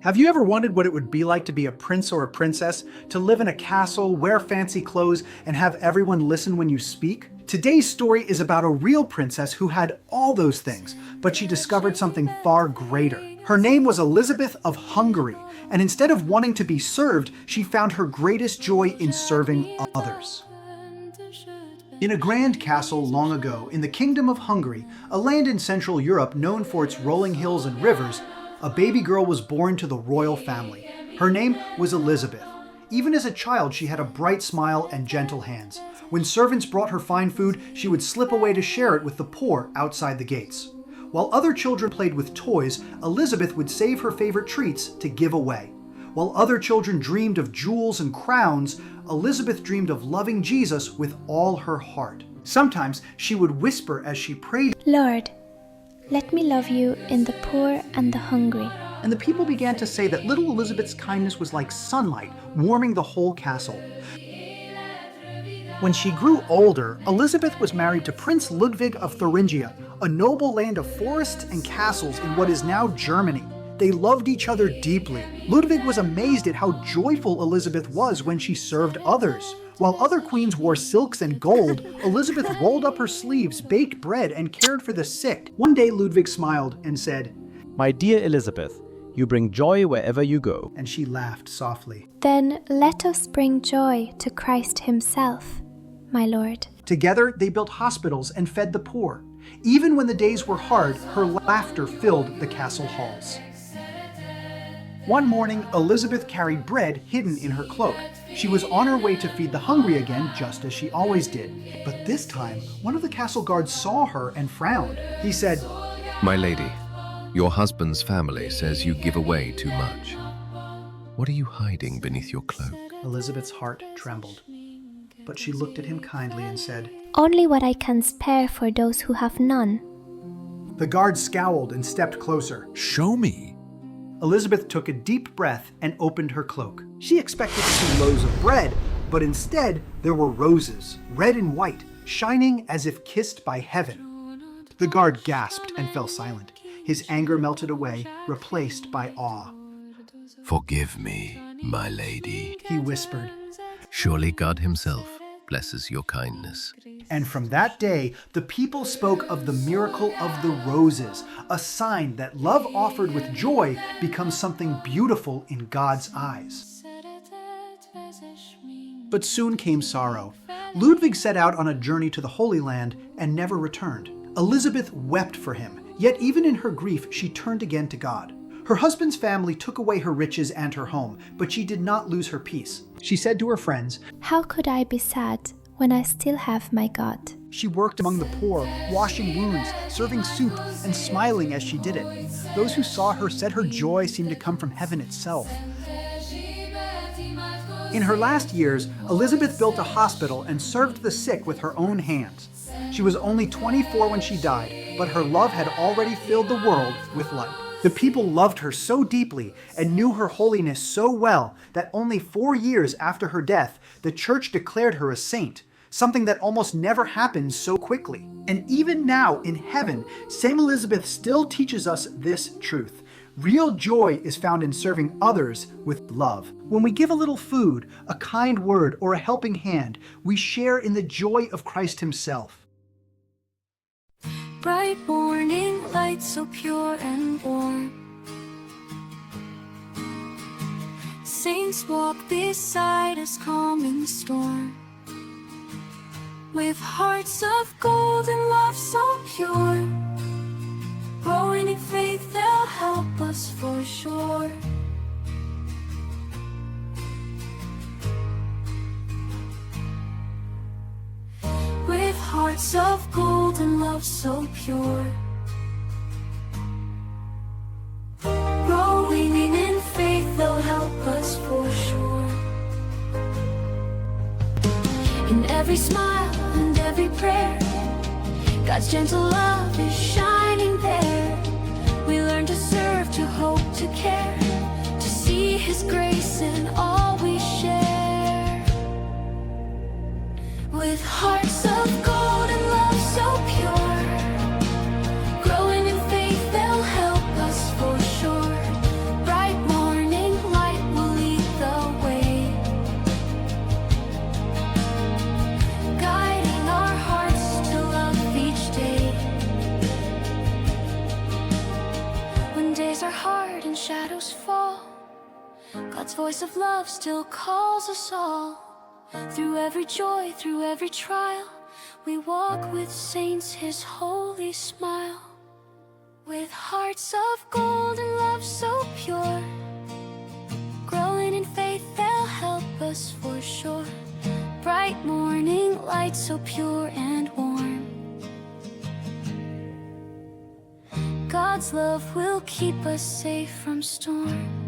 Have you ever wondered what it would be like to be a prince or a princess, to live in a castle, wear fancy clothes, and have everyone listen when you speak? Today's story is about a real princess who had all those things, but she discovered something far greater. Her name was Elizabeth of Hungary, and instead of wanting to be served, she found her greatest joy in serving others. In a grand castle long ago, in the Kingdom of Hungary, a land in Central Europe known for its rolling hills and rivers, a baby girl was born to the royal family. Her name was Elizabeth. Even as a child, she had a bright smile and gentle hands. When servants brought her fine food, she would slip away to share it with the poor outside the gates. While other children played with toys, Elizabeth would save her favorite treats to give away. While other children dreamed of jewels and crowns, Elizabeth dreamed of loving Jesus with all her heart. Sometimes she would whisper as she prayed, "Lord, let me love you in the poor and the hungry." And the people began to say that little Elizabeth's kindness was like sunlight, warming the whole castle. When she grew older, Elizabeth was married to Prince Ludwig of Thuringia, a noble land of forests and castles in what is now Germany. They loved each other deeply. Ludwig was amazed at how joyful Elizabeth was when she served others. While other queens wore silks and gold, Elizabeth rolled up her sleeves, baked bread, and cared for the sick. One day Ludwig smiled and said, "My dear Elizabeth, you bring joy wherever you go." And she laughed softly. "Then let us bring joy to Christ himself, my Lord." Together they built hospitals and fed the poor. Even when the days were hard, her laughter filled the castle halls. One morning, Elizabeth carried bread hidden in her cloak. She was on her way to feed the hungry again, just as she always did. But this time, one of the castle guards saw her and frowned. He said, "My lady, your husband's family says you give away too much. What are you hiding beneath your cloak?" Elizabeth's heart trembled. But she looked at him kindly and said, "Only what I can spare for those who have none." The guard scowled and stepped closer. "Show me." Elizabeth took a deep breath and opened her cloak. She expected to see loaves of bread, but instead there were roses, red and white, shining as if kissed by heaven. The guard gasped and fell silent. His anger melted away, replaced by awe. "Forgive me, my lady," he whispered. "Surely God himself blesses your kindness." And from that day, the people spoke of the miracle of the roses, a sign that love offered with joy becomes something beautiful in God's eyes. But soon came sorrow. Ludwig set out on a journey to the Holy Land and never returned. Elizabeth wept for him, yet even in her grief, she turned again to God. Her husband's family took away her riches and her home, but she did not lose her peace. She said to her friends, "How could I be sad when I still have my God?" She worked among the poor, washing wounds, serving soup, and smiling as she did it. Those who saw her said her joy seemed to come from heaven itself. In her last years, Elizabeth built a hospital and served the sick with her own hands. She was only 24 when she died, but her love had already filled the world with light. The people loved her so deeply and knew her holiness so well that only 4 years after her death, the church declared her a saint, something that almost never happens so quickly. And even now in heaven, Saint Elizabeth still teaches us this truth. Real joy is found in serving others with love. When we give a little food, a kind word, or a helping hand, we share in the joy of Christ himself. Bright morning light so pure and warm, saints walk beside us calm in the storm. With hearts of gold and love so pure, growing in faith they'll help us for sure. With hearts of gold and love so pure, growing in faith they'll help us for sure. In every smile and every prayer, God's gentle love is shining there. We learn to serve, to hope, to care, to see his grace in all we share. With hearts of gold and love so pure, growing in faith they'll help us for sure. Bright morning God's voice of love still calls us all. Through every joy, through every trial, we walk with saints, His holy smile. With hearts of gold and love so pure, growing in faith, they'll help us for sure. Bright morning light so pure and warm, God's love will keep us safe from storm.